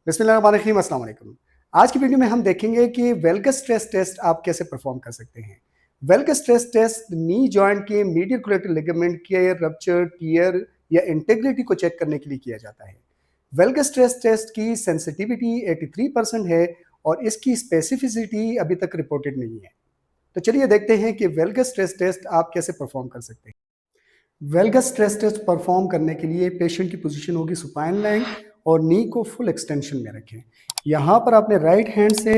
बिस्मिल्लाहिर्रहमानिर्रहीम, अस्सलाम वालेकुम। आज की वीडियो में हम देखेंगे कि वेल्गस स्ट्रेस टेस्ट आप कैसे परफॉर्म कर सकते हैं। वेल्गस स्ट्रेस टेस्ट नी जॉइंट के मीडियल कोलेटरल लिगामेंट के रप्चर, टियर या इंटेग्रिटी को चेक करने के लिए किया जाता है। वेल्गस स्ट्रेस टेस्ट की सेंसिटिविटी 83% है और इसकी स्पेसिफिसिटी अभी तक रिपोर्टेड नहीं है। तो चलिए देखते हैं कि वेल्गस स्ट्रेस टेस्ट आप कैसे परफॉर्म कर सकते हैं। वेल्गस स्ट्रेस टेस्ट परफॉर्म करने के लिए पेशेंट की पोजीशन होगी सुपाइन लाइंग और नी को फुल एक्सटेंशन में रखें। यहाँ पर आपने राइट हैंड से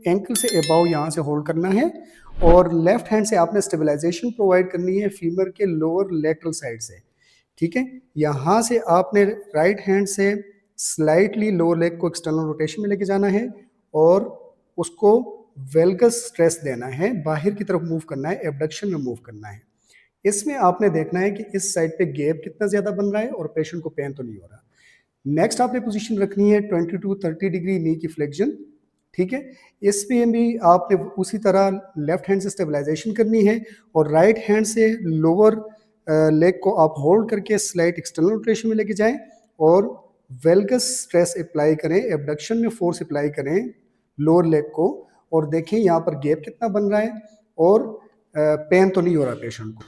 एंकल से अबाव यहाँ से होल्ड करना है और लेफ्ट हैंड से आपने स्टेबलाइजेशन प्रोवाइड करनी है फीमर के लोअर लेटरल साइड से। ठीक है, यहाँ से आपने राइट हैंड से स्लाइटली लोअर लेग को एक्सटर्नल रोटेशन में लेके जाना है और उसको वेल्गस स्ट्रेस देना है, बाहर की तरफ मूव करना है, एबडक्शन में मूव करना है। इसमें आपने देखना है कि इस साइड पे गैप कितना ज़्यादा बन रहा है और पेशेंट को पेन तो नहीं हो रहा। नेक्स्ट आपने पोजीशन रखनी है 20 टू 30 डिग्री नी की फ्लेक्शन। ठीक है, इस पे भी आपने उसी तरह लेफ्ट हैंड से स्टेबलाइजेशन करनी है और राइट हैंड से लोअर लेग को आप होल्ड करके स्लाइट एक्सटर्नल रोटेशन में लेके जाएं और वेल्गस स्ट्रेस अप्लाई करें, एबडक्शन में फोर्स अप्लाई करें लोअर लेग को और देखें यहाँ पर गैप कितना बन रहा है और पेन तो नहीं हो रहा पेशेंट को।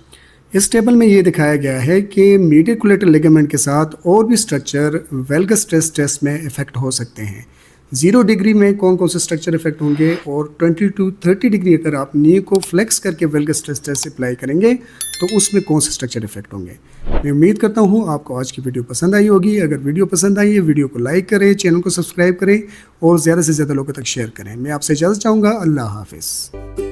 इस टेबल में ये दिखाया गया है कि मीडियल कोलेटरल लिगामेंट के साथ और भी स्ट्रक्चर वेल्गस स्ट्रेस टेस्ट में इफेक्ट हो सकते हैं। 0 डिग्री में कौन कौन से स्ट्रक्चर इफेक्ट होंगे और 20 टू 30 डिग्री अगर आप नी को फ्लेक्स करके वेल्गस स्ट्रेस टेस्ट अप्लाई करेंगे तो उसमें कौन से स्ट्रक्चर इफेक्ट होंगे। मैं उम्मीद करता हूँ आपको आज की वीडियो पसंद आई होगी। अगर वीडियो पसंद आई है वीडियो को लाइक करें, चैनल को सब्सक्राइब करें और ज़्यादा से ज़्यादा लोगों तक शेयर करें। मैं आपसे इजाज़त चाहूँगा। अल्लाह हाफिज़।